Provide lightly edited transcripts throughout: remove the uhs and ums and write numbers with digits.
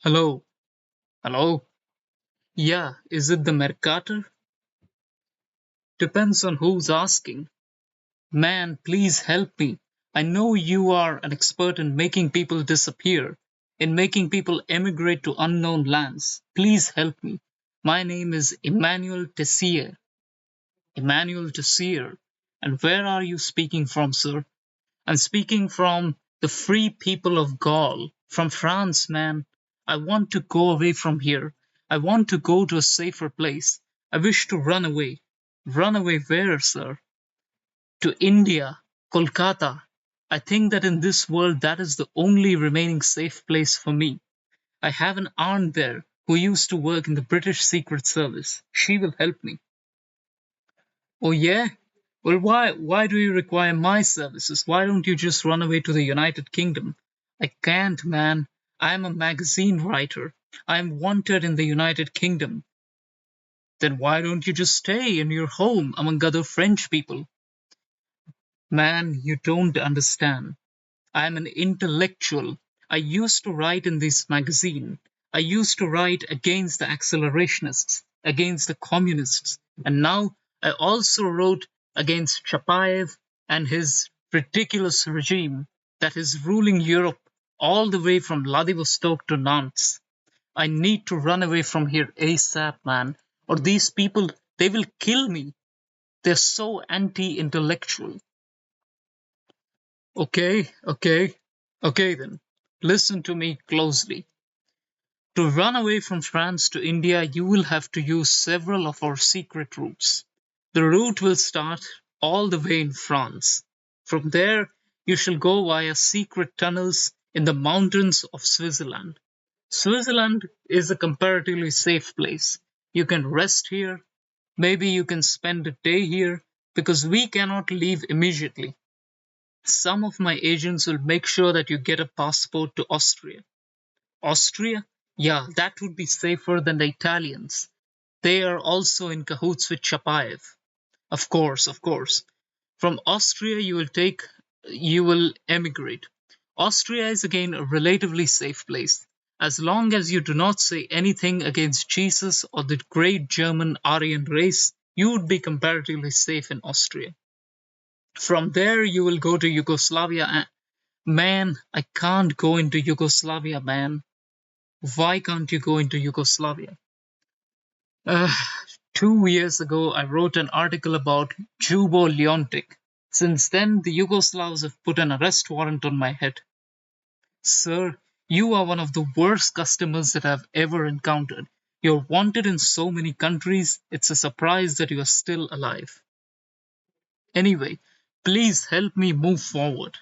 Hello, hello. Yeah, is it the Mercator? Depends on who's asking. Man, please help me. I know you are an expert in making people disappear, in making people emigrate to unknown lands. Please help me. My name is Emmanuel Tessier. Emmanuel Tessier. And where are you speaking from, sir? I'm speaking from the free people of Gaul, from France, man. I want to go away from here. I want to go to a safer place. I wish to run away. Run away where, sir? To India, Kolkata. I think that in this world that is the only remaining safe place for me. I have an aunt there who used to work in the British Secret Service. She will help me. Oh yeah? Well, why do you require my services? Why don't you just run away to the United Kingdom? I can't, man. I'm a magazine writer. I'm wanted in the United Kingdom. Then why don't you just stay in your home among other French people? Man, you don't understand. I'm an intellectual. I used to write in this magazine. I used to write against the accelerationists, against the communists, and now I also wrote against Chapayev and his ridiculous regime that is ruling Europe all the way from Vladivostok to Nantes. I need to run away from here ASAP, man, or these people, they will kill me. They're so anti intellectual. Okay, then. Listen to me closely. To run away from France to India, you will have to use several of our secret routes. The route will start all the way in France. From there, you shall go via secret tunnels in the mountains of Switzerland. Switzerland is a comparatively safe place. You can rest here. Maybe you can spend a day here because we cannot leave immediately. Some of my agents will make sure that you get a passport to Austria. Austria? Yeah, that would be safer than the Italians. They are also in cahoots with Chapayev. Of course. From Austria you will emigrate. Austria is again a relatively safe place. As long as you do not say anything against Jesus or the great German Aryan race, you would be comparatively safe in Austria. From there you will go to Yugoslavia. Man, I can't go into Yugoslavia, man. Why can't you go into Yugoslavia? Uh, 2 years ago, I wrote an article about Jubo Leontic. Since then, the Yugoslavs have put an arrest warrant on my head. Sir, you are one of the worst customers that I've ever encountered. You're wanted in so many countries, it's a surprise that you are still alive. Anyway, please help me move forward.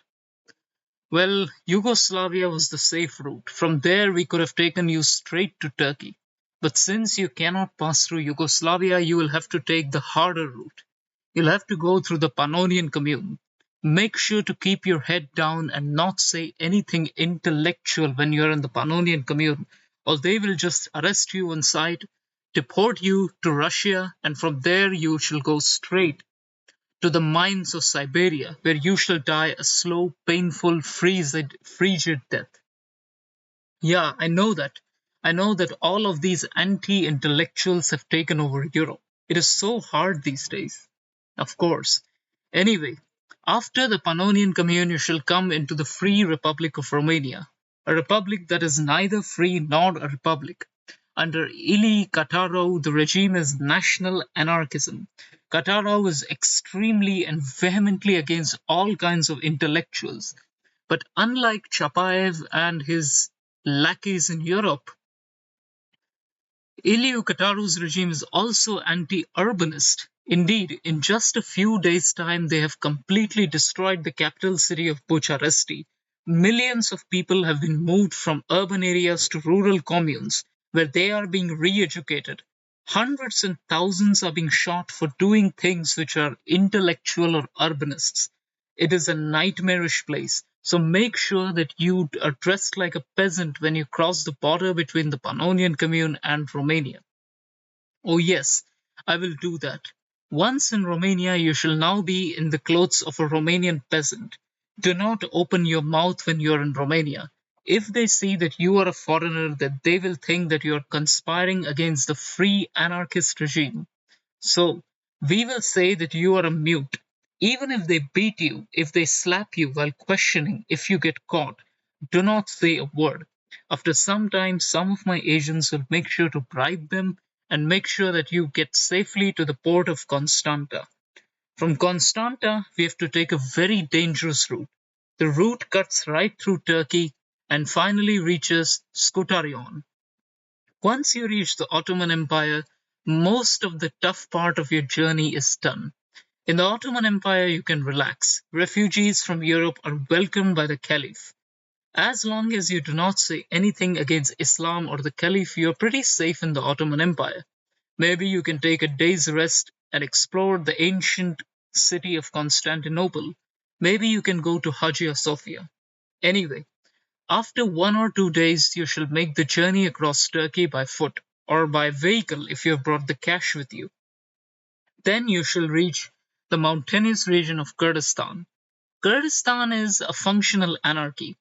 Well, Yugoslavia was the safe route. From there, we could have taken you straight to Turkey. But since you cannot pass through Yugoslavia, you will have to take the harder route. You'll have to go through the Pannonian Commune. Make sure to keep your head down and not say anything intellectual when you're in the Pannonian Commune, or they will just arrest you on sight, deport you to Russia, and from there you shall go straight to the mines of Siberia, where you shall die a slow, painful, frigid death. Yeah, I know that. I know that all of these anti intellectuals have taken over Europe. It is so hard these days. Of course. Anyway, after the Pannonian Commune, you shall come into the Free Republic of Romania, a republic that is neither free nor a republic. Under Ili Katarov, the regime is national anarchism. Katarov is extremely and vehemently against all kinds of intellectuals. But unlike Chapayev and his lackeys in Europe, Iliu Kataru's regime is also anti-urbanist. Indeed, in just a few days' time, they have completely destroyed the capital city of Bucharesti. Millions of people have been moved from urban areas to rural communes, where they are being re-educated. Hundreds and thousands are being shot for doing things which are intellectual or urbanists. It is a nightmarish place. So make sure that you are dressed like a peasant when you cross the border between the Pannonian Commune and Romania. Oh, yes, I will do that. Once in Romania, you shall now be in the clothes of a Romanian peasant. Do not open your mouth when you are in Romania. if they see that you are a foreigner, that they will think that you are conspiring against the free anarchist regime. So, we will say that you are a mute. Even if they beat you, if they slap you while questioning, if you get caught, do not say a word. After some time, some of my agents will make sure to bribe them and make sure that you get safely to the port of Constanta. From Constanta, we have to take a very dangerous route. The route cuts right through Turkey and finally reaches Skutarion. Once you reach the Ottoman Empire, most of the tough part of your journey is done. In the Ottoman Empire, you can relax. Refugees from Europe are welcomed by the Caliph. As long as you do not say anything against Islam or the Caliph, you are pretty safe in the Ottoman Empire. Maybe you can take a day's rest and explore the ancient city of Constantinople. Maybe you can go to Hagia Sophia. Anyway, after 1 or 2 days, you shall make the journey across Turkey by foot or by vehicle if you have brought the cash with you. Then you shall reach the mountainous region of Kurdistan. Kurdistan is a functional anarchy.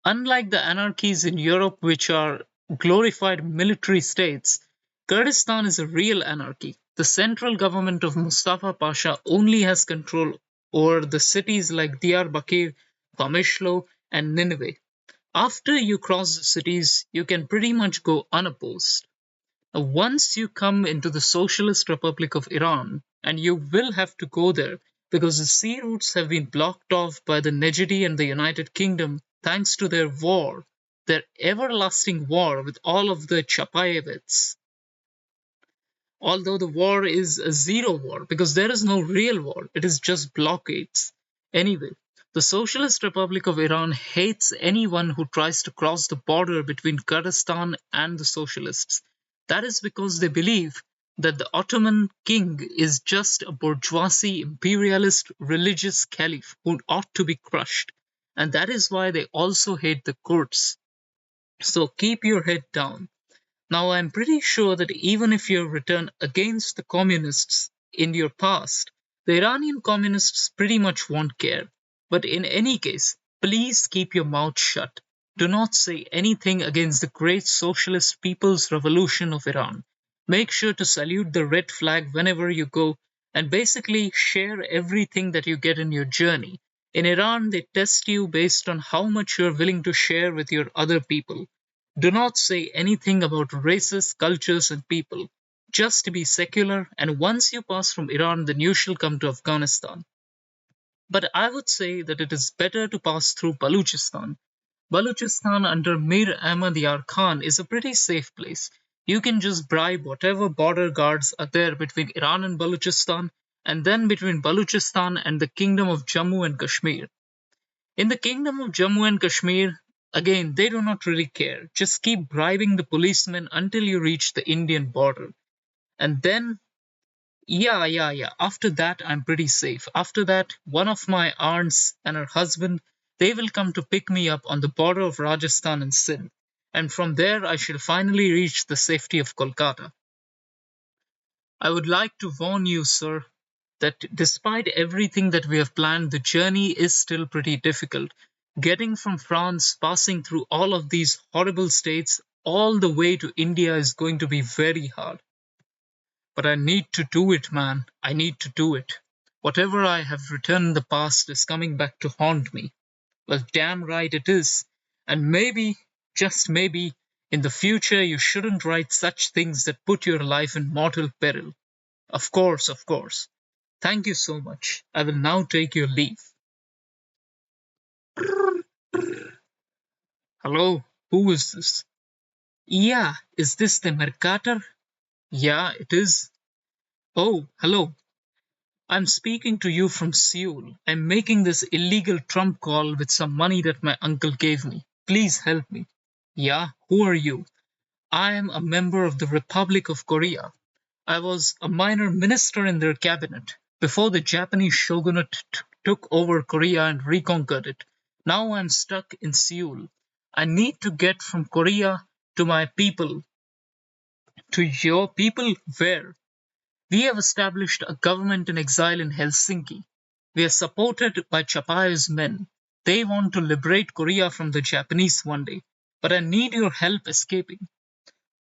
Unlike the anarchies in Europe, which are glorified military states, Kurdistan is a real anarchy. The central government of Mustafa Pasha only has control over the cities like Diyarbakir, Qamishlo, and Nineveh. After you cross the cities, you can pretty much go unopposed. Once you come into the Socialist Republic of Iran, and you will have to go there because the sea routes have been blocked off by the Nejidi and the United Kingdom thanks to their everlasting war with all of the Chapayevids. Although the war is a zero war because there is no real war, it is just blockades. Anyway, the Socialist Republic of Iran hates anyone who tries to cross the border between Kurdistan and the Socialists. That is because they believe that the Ottoman king is just a bourgeoisie imperialist religious caliph who ought to be crushed. And that is why they also hate the Kurds. So keep your head down. Now, I'm pretty sure that even if you return against the communists in your past, the Iranian communists pretty much won't care. But in any case, please keep your mouth shut. Do not say anything against the great socialist People's Revolution of Iran. Make sure to salute the red flag whenever you go, and basically share everything that you get in your journey. In Iran, they test you based on how much you're willing to share with your other people. Do not say anything about races, cultures, and people. Just be secular, and once you pass from Iran, then you shall come to Afghanistan. But I would say that it is better to pass through Baluchistan. Baluchistan under Mir Ahmad Yar Khan is a pretty safe place. You can just bribe whatever border guards are there between Iran and Baluchistan, and then between Baluchistan and the Kingdom of Jammu and Kashmir. In the Kingdom of Jammu and Kashmir, again, they do not really care. Just keep bribing the policemen until you reach the Indian border. And then, yeah. After that, I'm pretty safe. After that, one of my aunts and her husband, they will come to pick me up on the border of Rajasthan and Sindh. And from there, I shall finally reach the safety of Kolkata. I would like to warn you, sir, that despite everything that we have planned, the journey is still pretty difficult. Getting from France, passing through all of these horrible states, all the way to India is going to be very hard. But I need to do it, man. I need to do it. Whatever I have written in the past is coming back to haunt me. Well, damn right it is. And maybe, just maybe, in the future you shouldn't write such things that put your life in mortal peril. Of course, of course. Thank you so much. I will now take your leave. Hello, who is this? Yeah, is this the Mercator? Yeah, it is. Oh, hello. I'm speaking to you from Seoul. I'm making this illegal Trump call with some money that my uncle gave me. Please help me. Yeah, who are you? I am a member of the Republic of Korea. I was a minor minister in their cabinet before the Japanese shogunate took over Korea and reconquered it. Now I'm stuck in Seoul. I need to get from Korea to my people. To your people? Where? We have established a government in exile in Helsinki. We are supported by Chapaye's men. They want to liberate Korea from the Japanese one day, but I need your help escaping.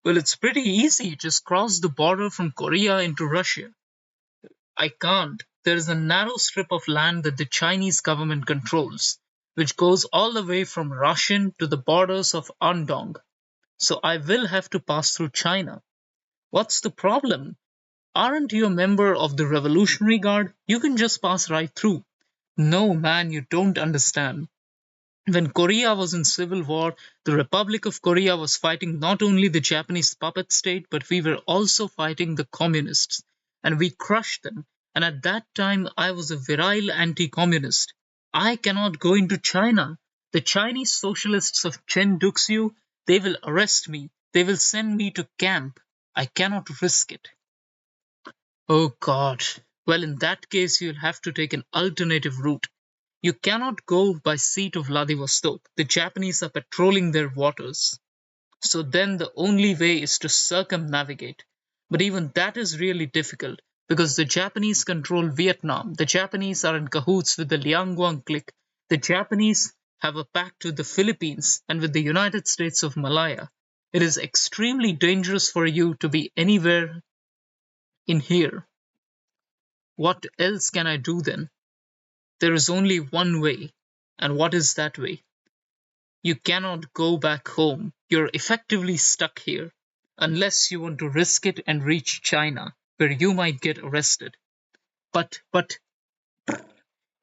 Well, it's pretty easy. Just cross the border from Korea into Russia. I can't. There is a narrow strip of land that the Chinese government controls, which goes all the way from Russian to the borders of Andong. So I will have to pass through China. What's the problem? Aren't you a member of the Revolutionary Guard? You can just pass right through. No, man, you don't understand. When Korea was in civil war, the Republic of Korea was fighting not only the Japanese puppet state, but we were also fighting the communists. And we crushed them. And at that time, I was a virile anti communist. I cannot go into China. The Chinese socialists of Chen Duxiu, they will arrest me. They will send me to camp. I cannot risk it. Oh God. Well, in that case, you'll have to take an alternative route. You cannot go by sea to Vladivostok. The Japanese are patrolling their waters. So then the only way is to circumnavigate. But even that is really difficult because the Japanese control Vietnam. The Japanese are in cahoots with the Liangguang clique. The Japanese have a pact with the Philippines and with the United States of Malaya. It is extremely dangerous for you to be anywhere in here. What else can I do then? There is only one way. And what is that way? You cannot go back home. You're effectively stuck here. Unless you want to risk it and reach China, where you might get arrested. But,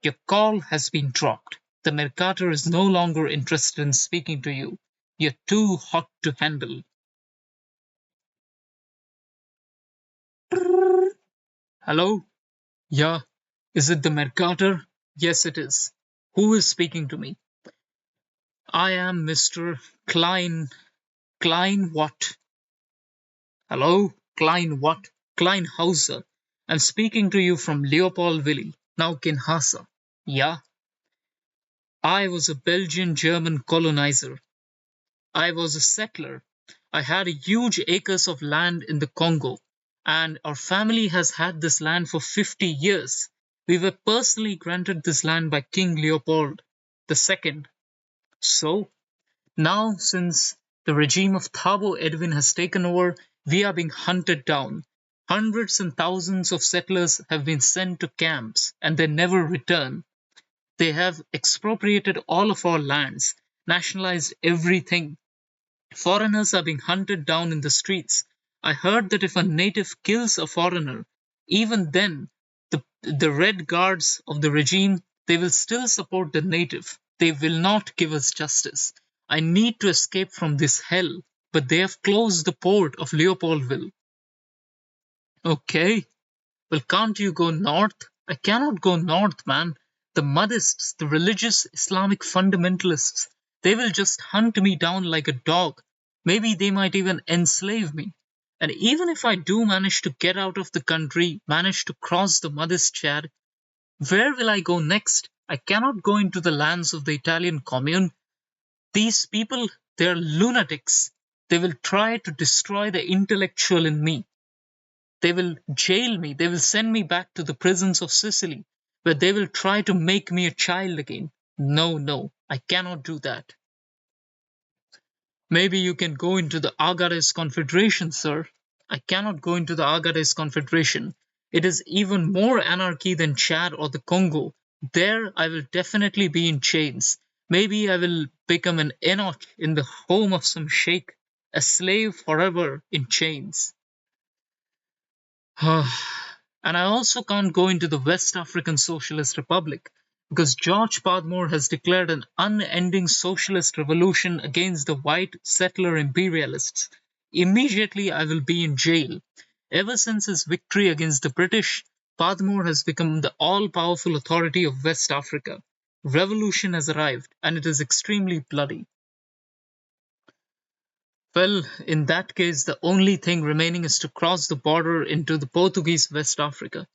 your call has been dropped. The Mercator is no longer interested in speaking to you. You're too hot to handle. Hello? Yeah. Is it the Mercator? Yes, it is. Who is speaking to me? I am Mr. Klein. Klein what? Hello? Klein what? Klein Hauser. I'm speaking to you from Leopoldville, now Kinshasa. Yeah? I was a Belgian German colonizer. I was a settler. I had huge acres of land in the Congo, and our family has had this land for 50 years. We were personally granted this land by King Leopold II. So, now, since the regime of Thabo Edwin has taken over, we are being hunted down. Hundreds and thousands of settlers have been sent to camps and they never return. They have expropriated all of our lands, nationalized everything. Foreigners are being hunted down in the streets. I heard that if a native kills a foreigner, even then, the Red Guards of the regime, they will still support the native. They will not give us justice. I need to escape from this hell, but they have closed the port of Leopoldville. Okay, well, can't you go north? I cannot go north, man. The Mahdists, the religious Islamic fundamentalists, they will just hunt me down like a dog. Maybe they might even enslave me. And even if I do manage to get out of the country, manage to cross the Mahdist Chad, where will I go next? I cannot go into the lands of the Italian commune. These people, they are lunatics. They will try to destroy the intellectual in me. They will jail me. They will send me back to the prisons of Sicily, where they will try to make me a child again. No, no, I cannot do that. Maybe you can go into the Agares Confederation, sir. I cannot go into the Agares Confederation. It is even more anarchy than Chad or the Congo. There, I will definitely be in chains. Maybe I will become an Enoch in the home of some sheikh, a slave forever in chains. And I also can't go into the West African Socialist Republic because George Padmore has declared an unending socialist revolution against the white settler imperialists. Immediately, I will be in jail. Ever since his victory against the British, Padmore has become the all powerful authority of West Africa. Revolution has arrived, and it is extremely bloody. Well, in that case, the only thing remaining is to cross the border into the Portuguese West Africa.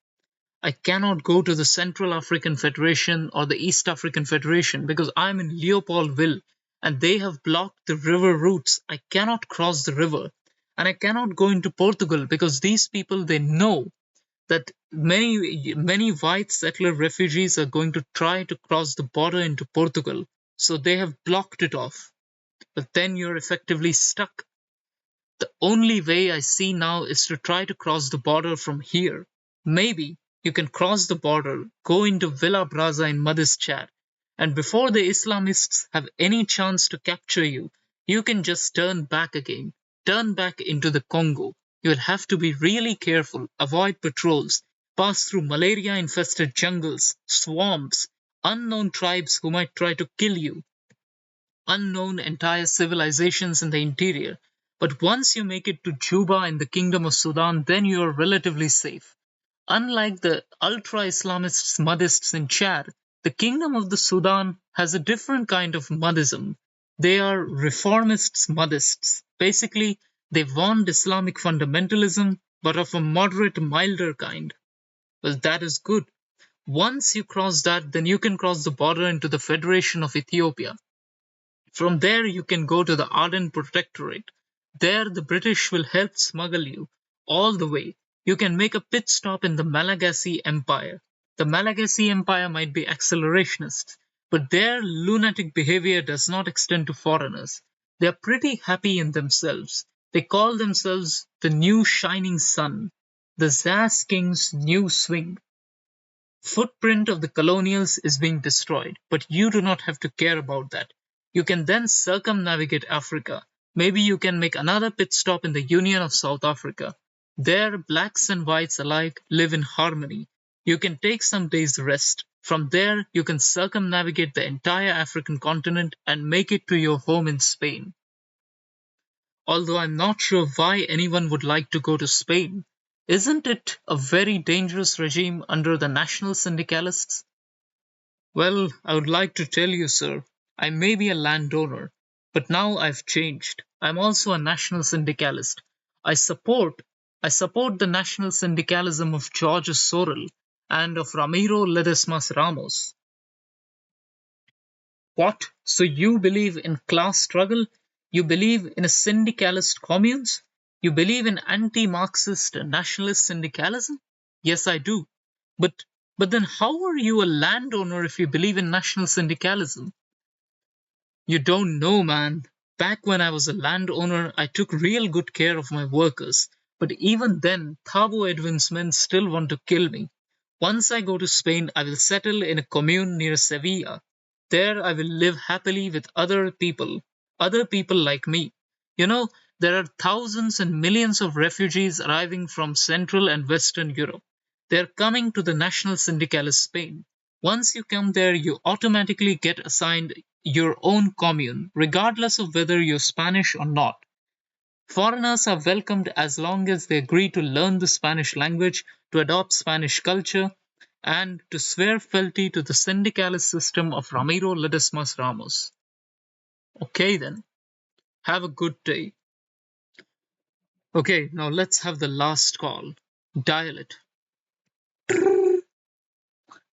I cannot go to the Central African Federation or the East African Federation because I'm in Leopoldville and they have blocked the river routes. I cannot cross the river. And I cannot go into Portugal because these people, they know that many white settler refugees are going to try to cross the border into Portugal, so they have blocked it off. But then you're effectively stuck. The only way I see now is to try to cross the border from here. Maybe you can cross the border, go into Villa Braza in Madischat, and before the Islamists have any chance to capture you, you can just turn back again. Turn back into the Congo. You'll have to be really careful, avoid patrols, pass through malaria infested jungles, swamps, unknown tribes who might try to kill you, unknown entire civilizations in the interior. But once you make it to Juba in the Kingdom of Sudan, then you are relatively safe. Unlike the ultra Islamists Mahdists in Chad, the Kingdom of the Sudan has a different kind of Mahdism. They are reformists Mahdists. Basically, they want Islamic fundamentalism, but of a moderate, milder kind. Well, that is good. Once you cross that, then you can cross the border into the Federation of Ethiopia. From there you can go to the Aden Protectorate. There the British will help smuggle you all the way. You can make a pit stop in the Malagasy Empire. The Malagasy Empire might be accelerationist, but their lunatic behavior does not extend to foreigners. They are pretty happy in themselves. They call themselves the new shining sun, the Zaz King's new swing. Footprint of the colonials is being destroyed, but you do not have to care about that. You can then circumnavigate Africa. Maybe you can make another pit stop in the Union of South Africa. There, blacks and whites alike live in harmony. You can take some days' rest. From there, you can circumnavigate the entire African continent and make it to your home in Spain. Although I'm not sure why anyone would like to go to Spain. Isn't it a very dangerous regime under the National Syndicalists? Well, I would like to tell you, sir, I may be a landowner, but now I've changed. I'm also a national syndicalist. I support I support the national syndicalism of George Sorel and of Ramiro Ledesmas Ramos. What? So you believe in class struggle? You believe in a syndicalist communes? You believe in anti-Marxist nationalist syndicalism? Yes, I do. But but then how are you a landowner if you believe in national syndicalism? You don't know, man. Back when I was a landowner, I took real good care of my workers. But even then, Thabo Edwin's men still want to kill me. Once I go to Spain, I will settle in a commune near Sevilla. There I will live happily with other people like me. You know, there are thousands and millions of refugees arriving from Central and Western Europe. They are coming to the National Syndicalist Spain. Once you come there, you automatically get assigned your own commune, regardless of whether you're Spanish or not. Foreigners are welcomed as long as they agree to learn the Spanish language, to adopt Spanish culture, and to swear fealty to the syndicalist system of Ramiro Ledesmas Ramos. Okay, then. Have a good day. Okay, now let's have the last call. Dial it.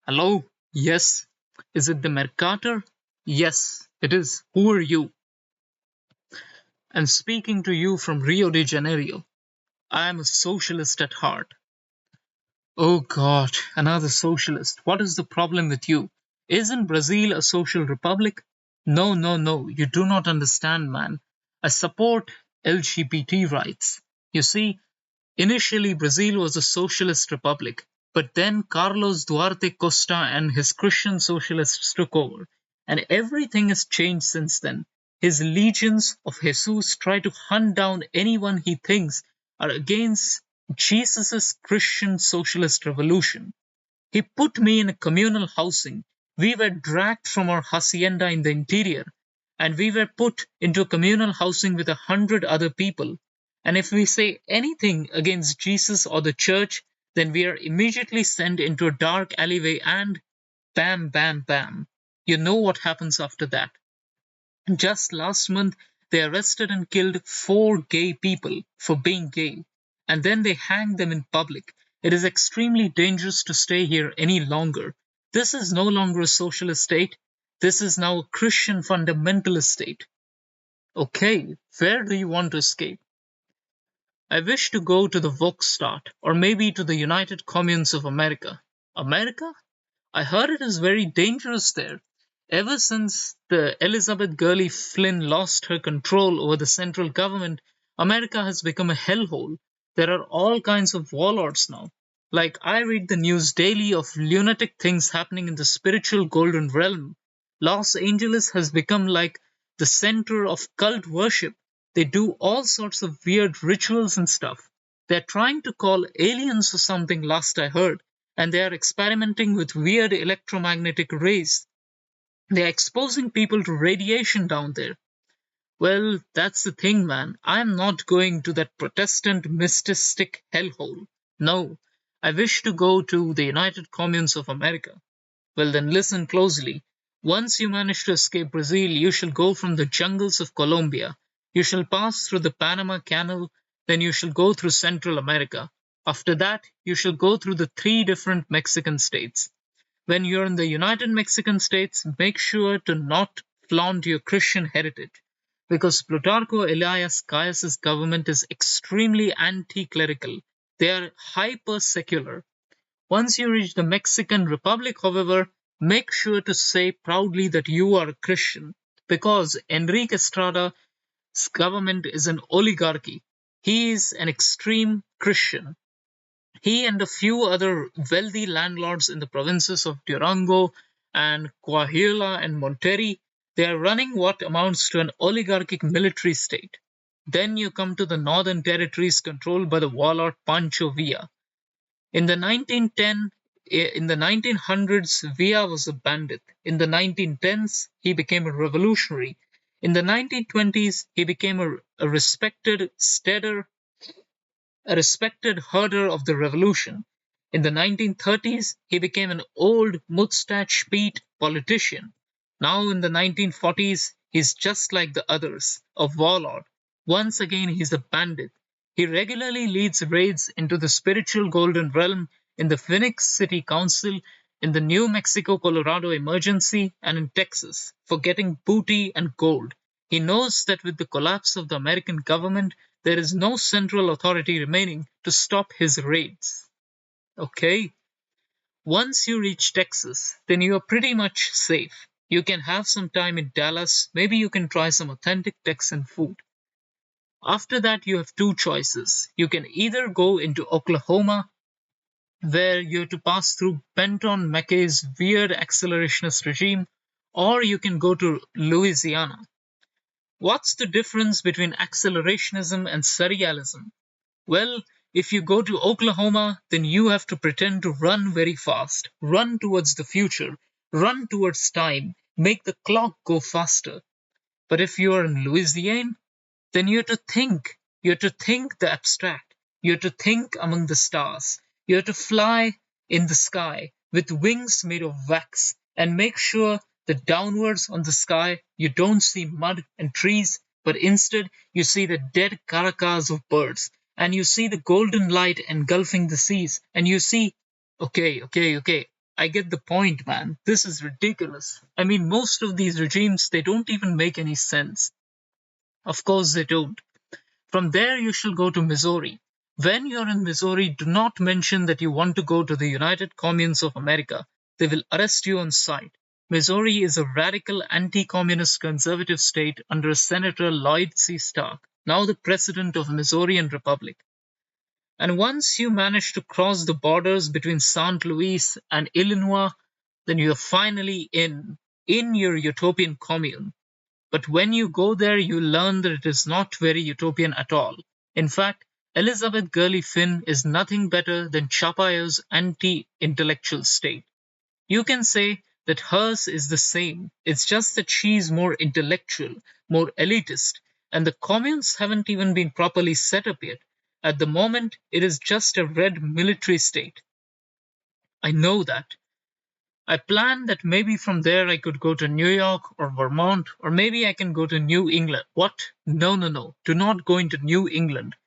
Hello? Yes. Is it the Mercator? Yes, it is. Who are you? I'm speaking to you from Rio de Janeiro. I am a socialist at heart. Oh God, another socialist. What is the problem with you? Isn't Brazil a social republic? No, no, no, you do not understand, man. I support LGBT rights. You see, initially Brazil was a socialist republic, but then Carlos Duarte Costa and his Christian socialists took over, and everything has changed since then. His legions of Jesus try to hunt down anyone he thinks are against Jesus' Christian socialist revolution. He put me in a communal housing. We were dragged from our hacienda in the interior, and we were put into a communal housing with 100 other people. And if we say anything against Jesus or the church, then we are immediately sent into a dark alleyway and bam, bam, bam. You know what happens after that. Just last month, they arrested and killed 4 gay people for being gay, and then they hanged them in public. It is extremely dangerous to stay here any longer. This is no longer a socialist state. This is now a Christian fundamentalist state. Okay, where do you want to escape? I wish to go to the Volksstaat or maybe to the United Communes of America. America? I heard it is very dangerous there. Ever since the Elizabeth Gurley Flynn lost her control over the central government, America has become a hellhole. There are all kinds of warlords now. Like, I read the news daily of lunatic things happening in the spiritual golden realm. Los Angeles has become like the center of cult worship. They do all sorts of weird rituals and stuff. They're trying to call aliens or something, last I heard, and they are experimenting with weird electromagnetic rays. They are exposing people to radiation down there. Well, that's the thing, man. I'm not going to that Protestant mystic hellhole. No, I wish to go to the United Communes of America. Well, then listen closely. Once you manage to escape Brazil, you shall go from the jungles of Colombia. You shall pass through the Panama Canal, then you shall go through Central America. After that, you shall go through the three different Mexican states. When you're in the United Mexican States, make sure to not flaunt your Christian heritage, because Plutarco Elias Calles' government is extremely anti clerical. They are hyper secular. Once you reach the Mexican Republic, however, make sure to say proudly that you are a Christian, because Enrique Estrada's government is an oligarchy. He is an extreme Christian. He and a few other wealthy landlords in the provinces of Durango and Coahuila and Monterrey, they are running what amounts to an oligarchic military state. Then you come to the northern territories controlled by the warlord Pancho Villa. In the 1900s, Villa was a bandit. In the 1910s, he became a revolutionary. In the 1920s, he became a respected steader, a respected herder of the revolution. In the 1930s, he became an old mustache Pete politician. Now in the 1940s, he's just like the others, a warlord. Once again, he's a bandit. He regularly leads raids into the spiritual golden realm in the Phoenix City Council, in the New Mexico Colorado Emergency, and in Texas for getting booty and gold. He knows that with the collapse of the American government, there is no central authority remaining to stop his raids. Okay? Once you reach Texas, then you are pretty much safe. You can have some time in Dallas, maybe you can try some authentic Texan food. After that, you have two choices. You can either go into Oklahoma, where you're to pass through Benton McKay's weird accelerationist regime, or you can go to Louisiana. What's the difference between accelerationism and surrealism? Well, if you go to Oklahoma, then you have to pretend to run very fast, run towards the future, run towards time, make the clock go faster. But if you are in Louisiana, then you're to think. You're to think the abstract. You're to think among the stars. You're to fly in the sky with wings made of wax and make sure that downwards on the sky you don't see mud and trees, but instead you see the dead caracas of birds and you see the golden light engulfing the seas and you see. Okay. I get the point, man. This is ridiculous. I mean, most of these regimes, they don't even make any sense. Of course they don't. From there, you shall go to Missouri. When you're in Missouri, do not mention that you want to go to the United Communes of America. They will arrest you on sight. Missouri is a radical anti communist conservative state under Senator Lloyd C. Stark, now the president of Missourian Republic. And once you manage to cross the borders between St. Louis and Illinois, then you're finally in your utopian commune. But when you go there, you learn that it is not very utopian at all. In fact, Elizabeth Gurley Finn is nothing better than Chapayo's anti intellectual state. You can say that hers is the same, it's just that she's more intellectual, more elitist, and the communes haven't even been properly set up yet. At the moment, it is just a red military state. I know that. I planned that maybe from there I could go to New York or Vermont, or maybe I can go to New England. What? No. Do not go into New England.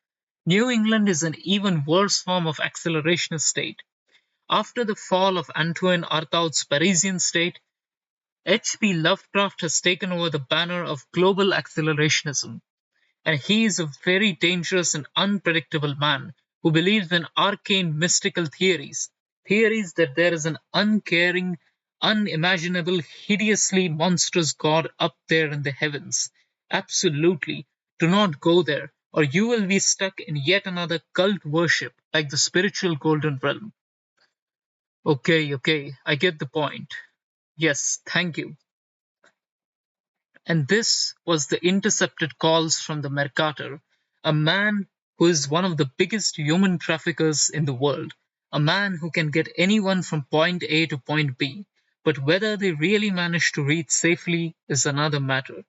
New England is an even worse form of accelerationist state. After the fall of Antoine Artaud's Parisian state, H.P. Lovecraft has taken over the banner of global accelerationism. And he is a very dangerous and unpredictable man who believes in arcane mystical theories. Theories that there is an uncaring, unimaginable, hideously monstrous God up there in the heavens. Absolutely. Do not go there, or you will be stuck in yet another cult worship like the spiritual golden realm. Okay, okay, I get the point. Yes, thank you. And this was the intercepted calls from the Mercator, a man who is one of the biggest human traffickers in the world, a man who can get anyone from point A to point B. But whether they really manage to reach safely is another matter.